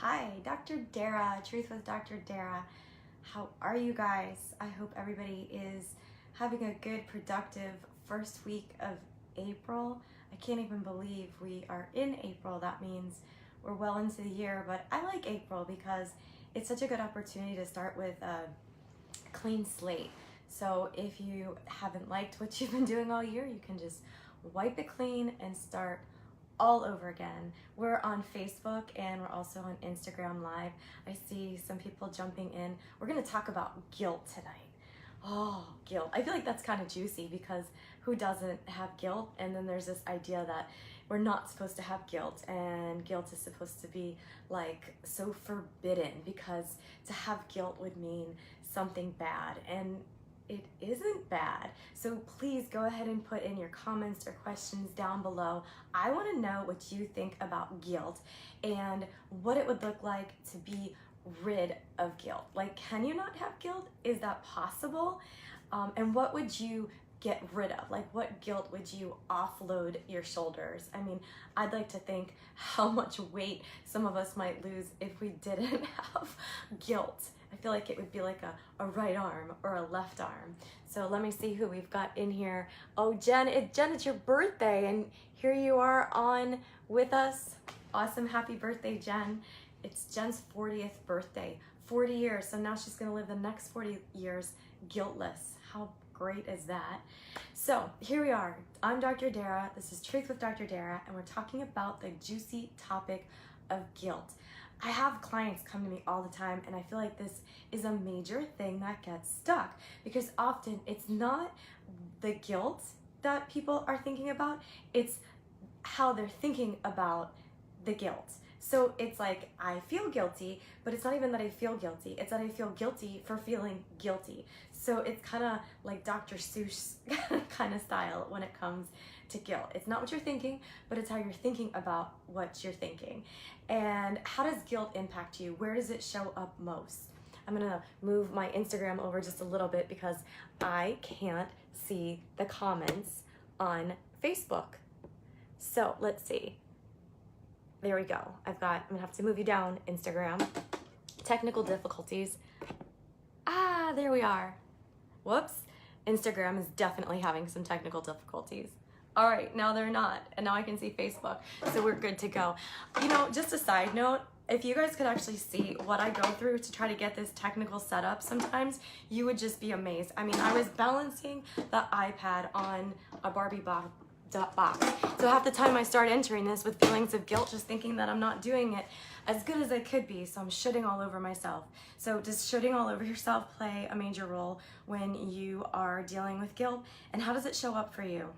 Hi, Dr. Dara, Truth with Dr. Dara. How are you guys? I hope everybody is having a good, productive first week of April. I can't even believe we are in April. That means we're well into the year, but I like April because it's such a good opportunity to start with a clean slate. So if you haven't liked what you've been doing all year, you can just wipe it clean and start all over again. We're on Facebook and we're also on Instagram Live. I see some people jumping in. We're gonna talk about guilt tonight. Oh, guilt. I feel like that's kind of juicy because who doesn't have guilt? And then there's this idea that we're not supposed to have guilt, and guilt is supposed to be like so forbidden because to have guilt would mean something bad, and it isn't bad. So please go ahead and put in your comments or questions down below. I want to know what you think about guilt and what it would look like to be rid of guilt. Like, can you not have guilt? Is that possible? And what would you get rid of? Like, what guilt would you offload your shoulders? I mean, I'd like to think how much weight some of us might lose if we didn't have guilt. I feel like it would be like a right arm or a left arm. So let me see who we've got in here. Oh, Jen, it's your birthday, and here you are on with us. Awesome, happy birthday, Jen. It's Jen's 40th birthday, 40 years. So now she's gonna live the next 40 years guiltless. How great is that? So here we are. I'm Dr. Dara. This is Truth with Dr. Dara, and we're talking about the juicy topic of guilt. I have clients come to me all the time, and I feel like this is a major thing that gets stuck because often it's not the guilt that people are thinking about, it's how they're thinking about the guilt. So it's like, I feel guilty, but it's not even that I feel guilty, it's that I feel guilty for feeling guilty. So it's kind of like Dr. Seuss kind of style when it comes to guilt. It's not what you're thinking, but it's how you're thinking about what you're thinking. And how does guilt impact you? Where does it show up most? I'm gonna move my Instagram over just a little bit because I can't see the comments on Facebook. So let's see. There we go. I'm gonna have to move you down, Instagram. Technical difficulties. Ah, there we are. Whoops. Instagram is definitely having some technical difficulties. All right, now they're not, and now I can see Facebook, so we're good to go. You know, just a side note, if you guys could actually see what I go through to try to get this technical setup sometimes, you would just be amazed. I mean, I was balancing the iPad on a Barbie box. So half the time I start entering this with feelings of guilt, just thinking that I'm not doing it as good as I could be, so I'm shitting all over myself. So does shitting all over yourself play a major role when you are dealing with guilt? And how does it show up for you?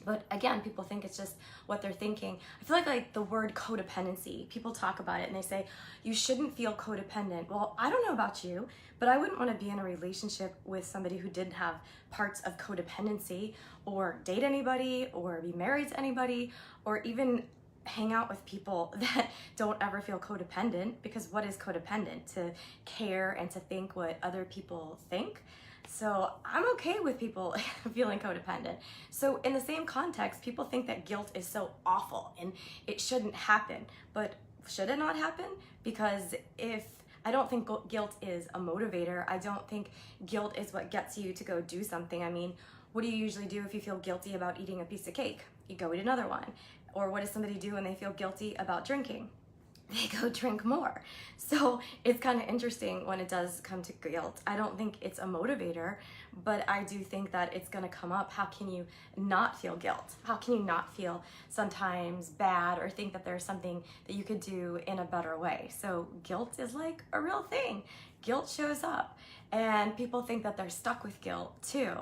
But again, people think it's just what they're thinking. I feel like the word codependency, people talk about it and they say, you shouldn't feel codependent. Well, I don't know about you, but I wouldn't want to be in a relationship with somebody who didn't have parts of codependency, or date anybody, or be married to anybody, or even hang out with people that don't ever feel codependent. Because what is codependent? To care and to think what other people think. So I'm okay with people feeling codependent. So in the same context, people think that guilt is so awful and it shouldn't happen. But should it not happen? Because I don't think guilt is a motivator. I don't think guilt is what gets you to go do something. I mean, what do you usually do if you feel guilty about eating a piece of cake? You go eat another one. Or what does somebody do when they feel guilty about drinking? They go drink more. So it's kind of interesting when it does come to guilt. I don't think it's a motivator, but I do think that it's going to come up. How can you not feel guilt? How can you not feel sometimes bad or think that there's something that you could do in a better way? So guilt is like a real thing. Guilt shows up, and people think that they're stuck with guilt too.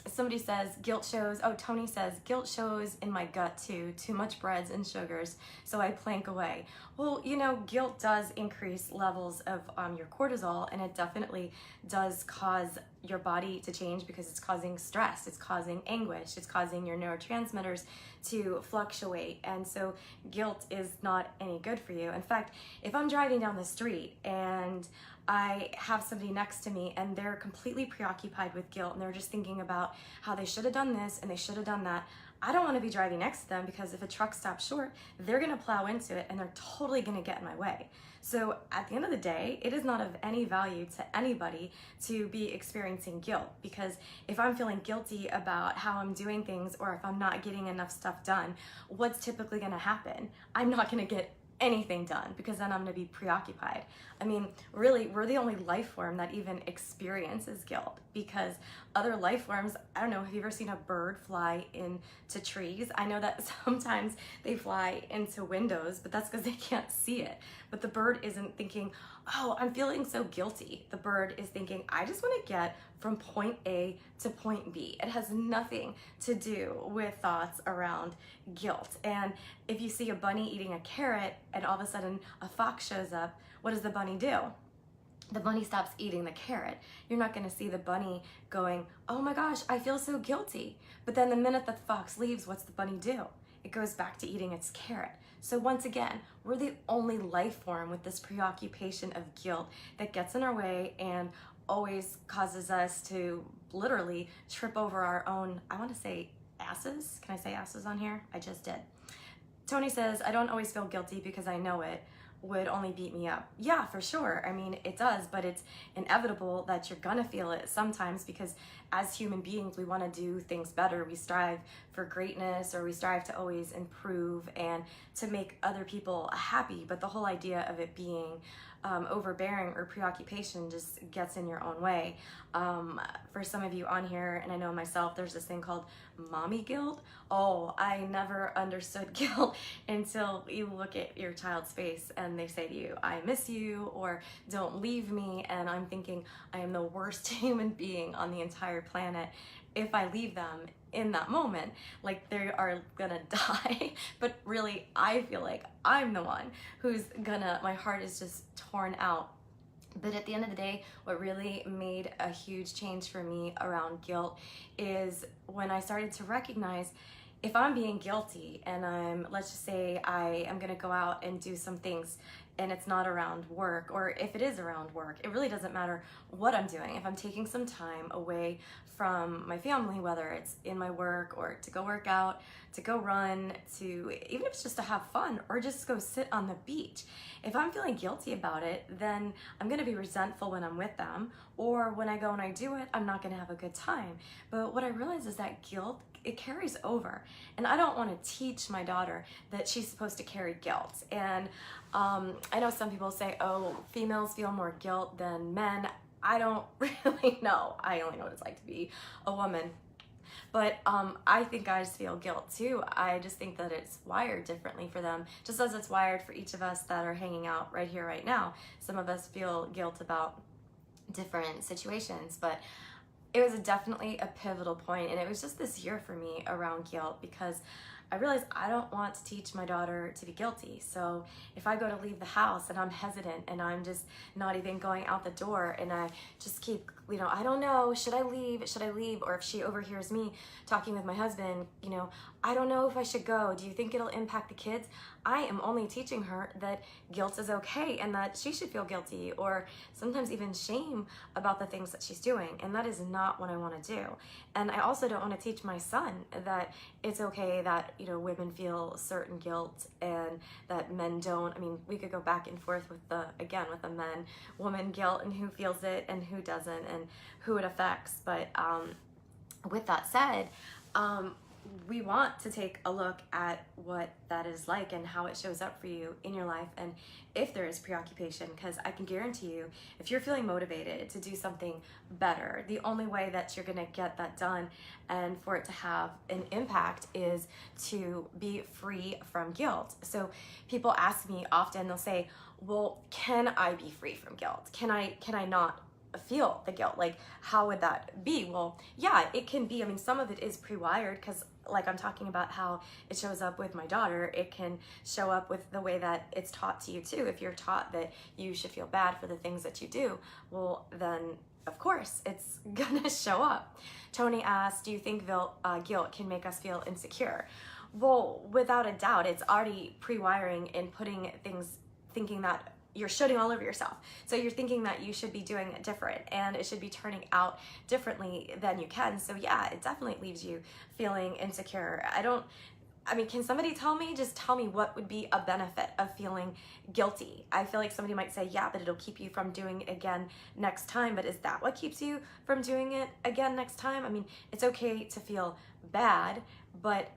Somebody says guilt shows, oh, Tony says, guilt shows in my gut too much breads and sugars, so I plank away. Well, you know, guilt does increase levels of your cortisol, and it definitely does cause your body to change because it's causing stress, it's causing anguish, it's causing your neurotransmitters to fluctuate, and so guilt is not any good for you. In fact, if I'm driving down the street and I have somebody next to me and they're completely preoccupied with guilt and they're just thinking about how they should have done this and they should have done that, I don't want to be driving next to them because if a truck stops short, they're going to plow into it and they're totally going to get in my way. So at the end of the day, it is not of any value to anybody to be experiencing guilt, because if I'm feeling guilty about how I'm doing things or if I'm not getting enough stuff done, what's typically going to happen? I'm not going to get anything done because then I'm going to be preoccupied. I mean, really, we're the only life form that even experiences guilt, because other life forms, I don't know, have you ever seen a bird fly into trees? I know that sometimes they fly into windows, but that's because they can't see it. But the bird isn't thinking, oh, I'm feeling so guilty. The bird is thinking, I just want to get from point A to point B. It has nothing to do with thoughts around guilt. And if you see a bunny eating a carrot and all of a sudden a fox shows up, what does the bunny do? The bunny stops eating the carrot. You're not going to see the bunny going, oh my gosh, I feel so guilty. But then the minute that the fox leaves, what's the bunny do? It goes back to eating its carrot. So once again, we're the only life form with this preoccupation of guilt that gets in our way and always causes us to literally trip over our own, I want to say asses. Can I say asses on here? I just did. Tony says, I don't always feel guilty because I know it would only beat me up. Yeah, for sure. I mean, it does, but it's inevitable that you're gonna feel it sometimes, because as human beings, we want to do things better. We strive for greatness, or we strive to always improve and to make other people happy. But the whole idea of it being overbearing or preoccupation just gets in your own way. For some of you on here, and I know myself, there's this thing called mommy guilt. Oh, I never understood guilt until you look at your child's face and they say to you, I miss you, or don't leave me. And I'm thinking, I am the worst human being on the entire planet if I leave them in that moment. Like, they are gonna die. But really, I feel like I'm the one who's gonna, my heart is just torn out. But at the end of the day, what really made a huge change for me around guilt is when I started to recognize, if I'm being guilty and let's just say I am gonna go out and do some things and it's not around work, or if it is around work, it really doesn't matter what I'm doing. If I'm taking some time away from my family, whether it's in my work or to go work out, to go run, to even if it's just to have fun or just go sit on the beach, if I'm feeling guilty about it, then I'm gonna be resentful when I'm with them, or when I go and I do it, I'm not gonna have a good time. But what I realize is that guilt, it carries over. And I don't want to teach my daughter that she's supposed to carry guilt. And I know some people say, oh, females feel more guilt than men. I don't really know. I only know what it's like to be a woman. But I think guys feel guilt too. I just think that it's wired differently for them, just as it's wired for each of us that are hanging out right here, right now. Some of us feel guilt about different situations, but it was definitely a pivotal point, and it was just this year for me around guilt, because I realized I don't want to teach my daughter to be guilty. So if I go to leave the house and I'm hesitant and I'm just not even going out the door, and I just keep, I don't know, should I leave? Should I leave? Or if she overhears me talking with my husband, I don't know if I should go. Do you think it'll impact the kids? I am only teaching her that guilt is okay and that she should feel guilty, or sometimes even shame about the things that she's doing. And that is not what I want to do. And I also don't want to teach my son that it's okay that, women feel certain guilt and that men don't. I mean, we could go back and forth with the woman guilt, and who feels it and who doesn't and who it affects. But with that said, we want to take a look at what that is like and how it shows up for you in your life, and if there is preoccupation, because I can guarantee you, if you're feeling motivated to do something better, the only way that you're gonna get that done and for it to have an impact is to be free from guilt. So people ask me often, they'll say, well, can I be free from guilt? Can I not feel the guilt? Like, how would that be? Well, yeah, it can be. I mean, some of it is pre-wired, because like I'm talking about how it shows up with my daughter, it can show up with the way that it's taught to you too. If you're taught that you should feel bad for the things that you do, well, then of course it's gonna show up. Tony asked, do you think guilt can make us feel insecure? Well, without a doubt, it's already pre-wiring and putting things, thinking that you're shooting all over yourself. So you're thinking that you should be doing it different and it should be turning out differently than you can. So yeah, it definitely leaves you feeling insecure. Can somebody just tell me what would be a benefit of feeling guilty? I feel like somebody might say, yeah, but it'll keep you from doing it again next time. But is that what keeps you from doing it again next time? I mean, it's okay to feel bad, but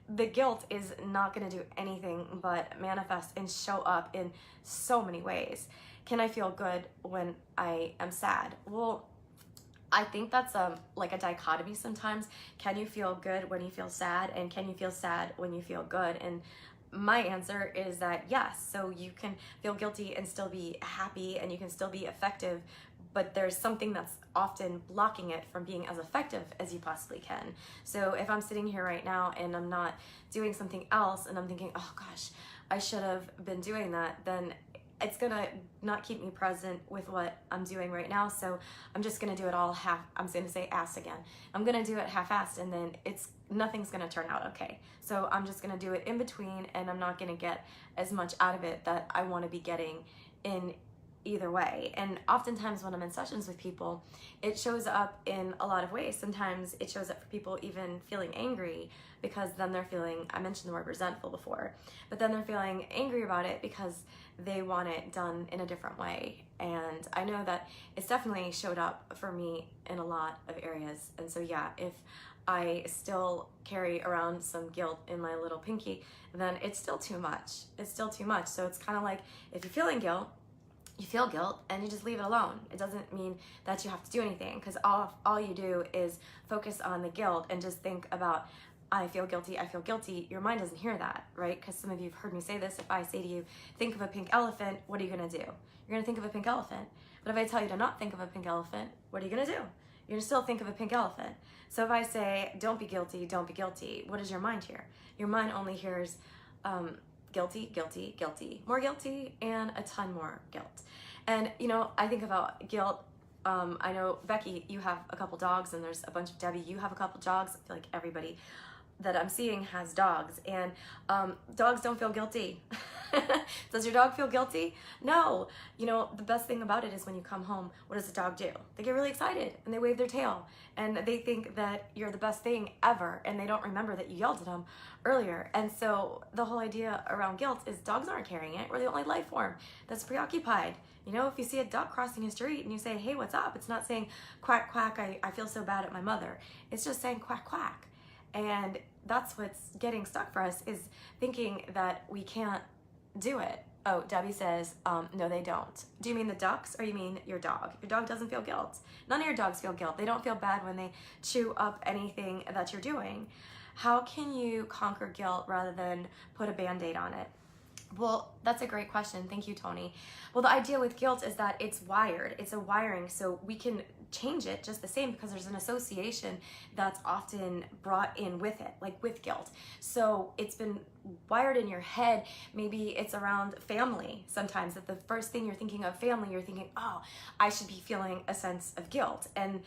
the guilt is not going to do anything but manifest and show up in so many ways. Can I feel good when I am sad? Well, I think that's like a dichotomy sometimes. Can you feel good when you feel sad, and can you feel sad when you feel good? And my answer is that yes. So you can feel guilty and still be happy, and you can still be effective, but there's something that's often blocking it from being as effective as you possibly can. So if I'm sitting here right now and I'm not doing something else and I'm thinking, oh gosh, I should have been doing that, then it's gonna not keep me present with what I'm doing right now. So I'm just gonna do it all I'm gonna say ass again. I'm gonna do it half-assed, and then nothing's gonna turn out okay. So I'm just gonna do it in between, and I'm not gonna get as much out of it that I wanna be getting in either way. And oftentimes when I'm in sessions with people, it shows up in a lot of ways. Sometimes it shows up for people even feeling angry, because then they're feeling, I mentioned the word resentful before, but then they're feeling angry about it because they want it done in a different way. And I know that it's definitely showed up for me in a lot of areas. And so yeah, if I still carry around some guilt in my little pinky, then it's still too much. It's still too much. So it's kind of like, if you're feeling guilt, you feel guilt and you just leave it alone. It doesn't mean that you have to do anything, because all you do is focus on the guilt and just think about, I feel guilty, I feel guilty. Your mind doesn't hear that, right? Because some of you have heard me say this. If I say to you, think of a pink elephant, what are you gonna do? You're gonna think of a pink elephant. But if I tell you to not think of a pink elephant, what are you gonna do? You're gonna still think of a pink elephant. So if I say, don't be guilty, what does your mind hear? Your mind only hears guilty, guilty, guilty, more guilty, and a ton more guilt. And I think about guilt. I know, Becky, you have a couple dogs, and there's a bunch of Debbie, you have a couple dogs. I feel like everybody that I'm seeing has dogs, and dogs don't feel guilty. Does your dog feel guilty? No. The best thing about it is when you come home, what does the dog do? They get really excited and they wave their tail, and they think that you're the best thing ever, and they don't remember that you yelled at them earlier. And so the whole idea around guilt is dogs aren't carrying it. We're the only life form that's preoccupied. If you see a duck crossing a street and you say, hey, what's up? It's not saying quack, quack, I feel so bad at my mother. It's just saying quack, quack. And that's what's getting stuck for us, is thinking that we can't do it. Oh, Debbie says, no, they don't. Do you mean the ducks, or you mean your dog? Your dog doesn't feel guilt. None of your dogs feel guilt. They don't feel bad when they chew up anything that you're doing. How can you conquer guilt rather than put a Band-Aid on it? Well, that's a great question. Thank you, Tony. Well, the idea with guilt is that it's wired. It's a wiring, so we can change it just the same, because there's an association that's often brought in with it, like with guilt. So it's been wired in your head. Maybe it's around family sometimes, that the first thing you're thinking of family, you're thinking, oh, I should be feeling a sense of guilt. And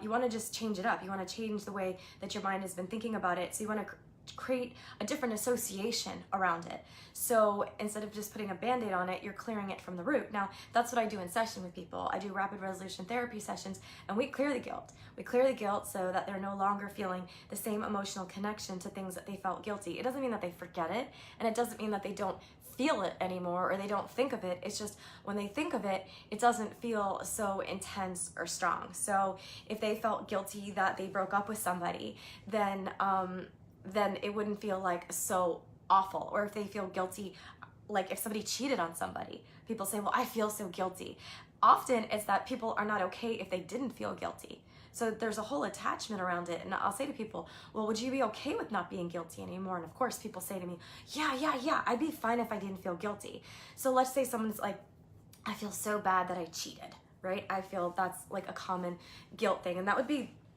you want to just change it up. You want to change the way that your mind has been thinking about it. So you want to create a different association around it. So instead of just putting a Band-Aid on it, you're clearing it from the root. Now, that's what I do in session with people. I do rapid resolution therapy sessions, and we clear the guilt. We clear the guilt so that they're no longer feeling the same emotional connection to things that they felt guilty. It doesn't mean that they forget it, and it doesn't mean that they don't feel it anymore, or they don't think of it. It's just when they think of it, it doesn't feel so intense or strong. So if they felt guilty that they broke up with somebody, then it wouldn't feel like so awful. Or if they feel guilty, like if somebody cheated on somebody, people say, well, I feel so guilty. Often it's that people are not okay if they didn't feel guilty. So there's a whole attachment around it. And I'll say to people, well, would you be okay with not being guilty anymore? And of course people say to me, yeah, I'd be fine if I didn't feel guilty. So let's say someone's like, I feel so bad that I cheated, right? I feel that's like a common guilt thing. And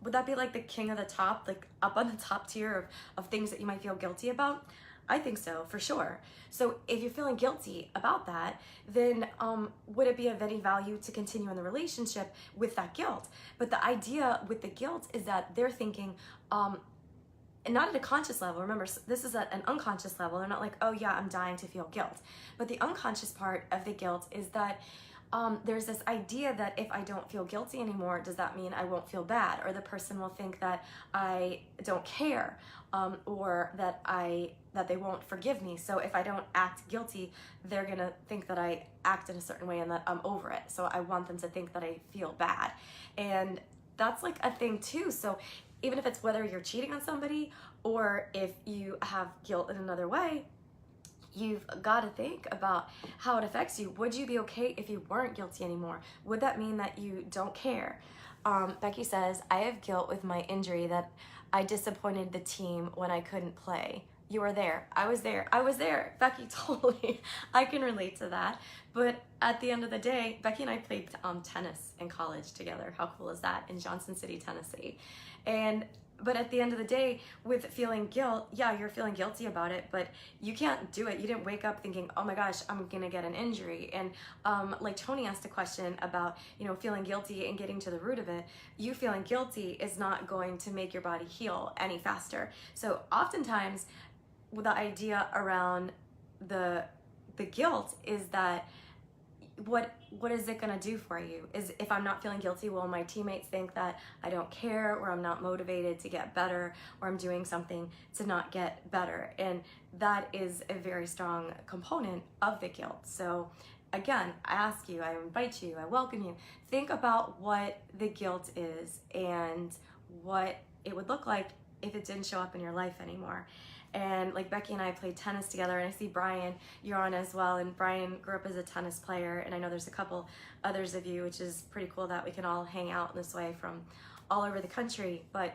would that be like the king of the top, like up on the top tier of things that you might feel guilty about? I think so, for sure. So if you're feeling guilty about that, then would it be of any value to continue in the relationship with that guilt? But the idea with the guilt is that they're thinking, not at a conscious level. Remember, this is at an unconscious level. They're not like, oh yeah, I'm dying to feel guilt. But the unconscious part of the guilt is that there's this idea that if I don't feel guilty anymore, does that mean I won't feel bad? Or the person will think that I don't care, or that they won't forgive me. So if I don't act guilty, they're gonna think that I act in a certain way and that I'm over it. So I want them to think that I feel bad. And that's like a thing too. So even if it's whether you're cheating on somebody or if you have guilt in another way, you've got to think about how it affects you. Would you be okay if you weren't guilty anymore? Would that mean that you don't care? Becky says, I have guilt with my injury that I disappointed the team when I couldn't play. You were there. I was there. I was there. Becky, totally. I can relate to that. But at the end of the day, Becky and I played tennis in college together. How cool is that? In Johnson City, Tennessee. But at the end of the day, with feeling guilt, yeah, you're feeling guilty about it, but you can't do it. You didn't wake up thinking, oh my gosh, I'm gonna get an injury. And like Tony asked a question about, feeling guilty and getting to the root of it. You feeling guilty is not going to make your body heal any faster. So oftentimes, the idea around the guilt is that what is it gonna do for you? Is if I'm not feeling guilty, will my teammates think that I don't care, or I'm not motivated to get better, or I'm doing something to not get better? And that is a very strong component of the guilt. So again, I ask you, I invite you, I welcome you, think about what the guilt is and what it would look like if it didn't show up in your life anymore. And like Becky and I played tennis together, and I see Brian, you're on as well, and Brian grew up as a tennis player, and I know there's a couple others of you, which is pretty cool that we can all hang out in this way from all over the country. But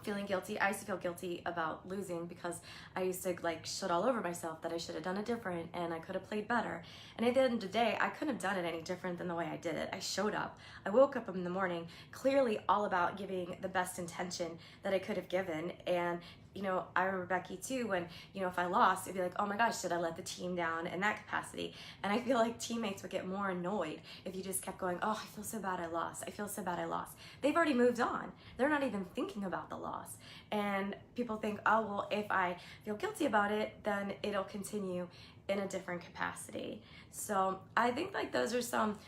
feeling guilty, I used to feel guilty about losing because I used to like shit all over myself that I should have done it different and I could have played better. And at the end of the day, I couldn't have done it any different than the way I did it. I showed up. I woke up in the morning clearly all about giving the best intention that I could have given. And I remember Becky too, when, if I lost, it'd be like, oh my gosh, did I let the team down in that capacity? And I feel like teammates would get more annoyed if you just kept going, oh, I feel so bad I lost. I feel so bad I lost. They've already moved on. They're not even thinking about the loss. And people think, oh, well, if I feel guilty about it, then it'll continue in a different capacity. So I think like those are some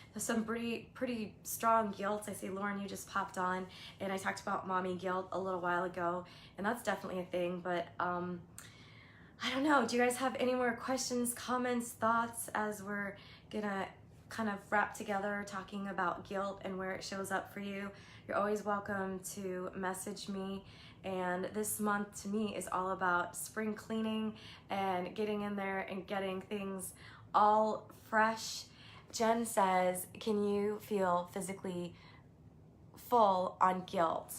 pretty strong guilt. I see Lauren, you just popped on, and I talked about mommy guilt a little while ago, and that's definitely a thing. But I don't know, do you guys have any more questions, comments, thoughts as we're gonna kind of wrap together talking about guilt and where it shows up for you? You're always welcome to message me. And this month to me is all about spring cleaning and getting in there and getting things all fresh. Jen says, can you feel physically full on guilt?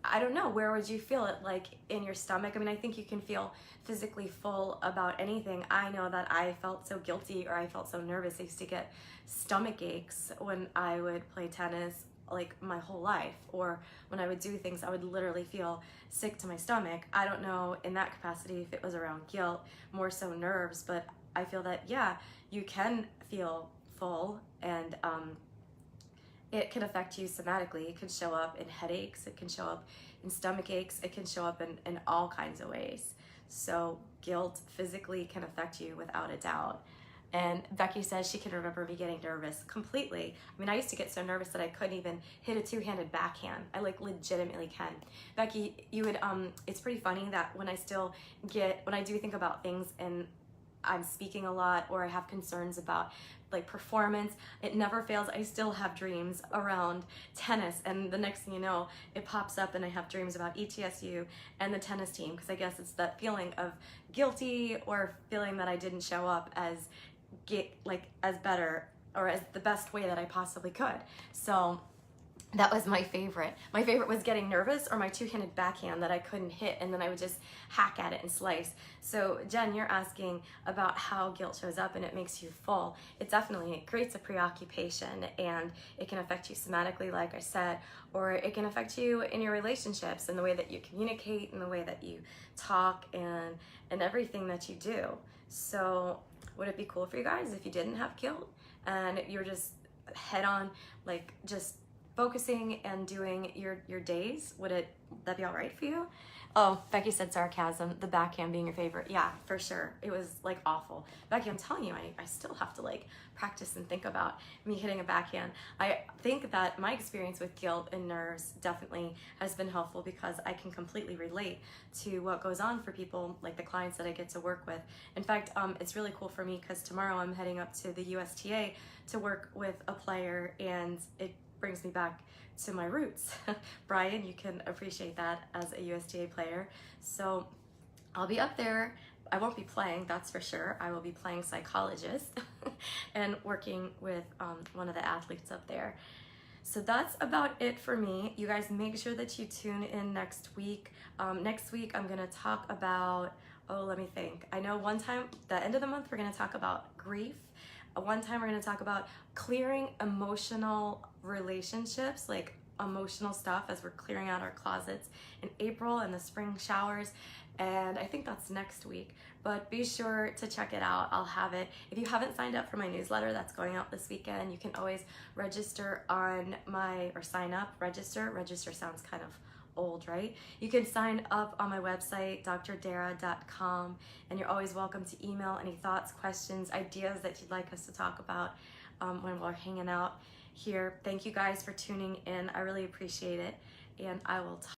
I don't know, where would you feel it? Like in your stomach? I mean, I think you can feel physically full about anything. I know that I felt so guilty, or I felt so nervous. I used to get stomach aches when I would play tennis, like my whole life, or when I would do things, I would literally feel sick to my stomach. I don't know in that capacity if it was around guilt, more so nerves, but I feel that, yeah, you can feel full, and it can affect you somatically. It can show up in headaches, it can show up in stomach aches, it can show up in all kinds of ways. So guilt physically can affect you without a doubt. And Becky says she can remember me getting nervous completely. I mean, I used to get so nervous that I couldn't even hit a two-handed backhand. I like legitimately can. Becky, you would, it's pretty funny that when I do think about things and I'm speaking a lot, or I have concerns about like performance, it never fails. I still have dreams around tennis, and the next thing you know, it pops up and I have dreams about ETSU and the tennis team, because I guess it's that feeling of guilty or feeling that I didn't show up as better or as the best way that I possibly could. So that was my favorite. My favorite was getting nervous, or my two-handed backhand that I couldn't hit, and then I would just hack at it and slice. So Jen, you're asking about how guilt shows up and it makes you full. It creates a preoccupation, and it can affect you somatically, like I said, or it can affect you in your relationships, and the way that you communicate, and the way that you talk, and everything that you do. So would it be cool for you guys if you didn't have guilt and you're just head on, like just focusing and doing your days? Would that be all right for you? Oh, Becky said sarcasm, the backhand being your favorite. Yeah, for sure. It was like awful. Becky, I'm telling you, I still have to like practice and think about me hitting a backhand. I think that my experience with guilt and nerves definitely has been helpful because I can completely relate to what goes on for people, like the clients that I get to work with. In fact, it's really cool for me because tomorrow I'm heading up to the USTA to work with a player, and it brings me back to my roots. Brian, you can appreciate that as a USTA player. So I'll be up there. I won't be playing, that's for sure. I will be playing psychologist and working with one of the athletes up there. So that's about it for me. You guys make sure that you tune in next week. Next week I'm gonna talk about, let me think. I know one time, the end of the month, we're gonna talk about grief. One time we're gonna talk about clearing emotional relationships, like emotional stuff as we're clearing out our closets in April and the spring showers. And I think that's next week, but be sure to check it out. I'll have it. If you haven't signed up for my newsletter that's going out this weekend, you can always register on sign up, register sounds kind of old, right? You can sign up on my website, drdara.com, and you're always welcome to email any thoughts, questions, ideas that you'd like us to talk about when we're hanging out here. Thank you guys for tuning in. I really appreciate it, and I will talk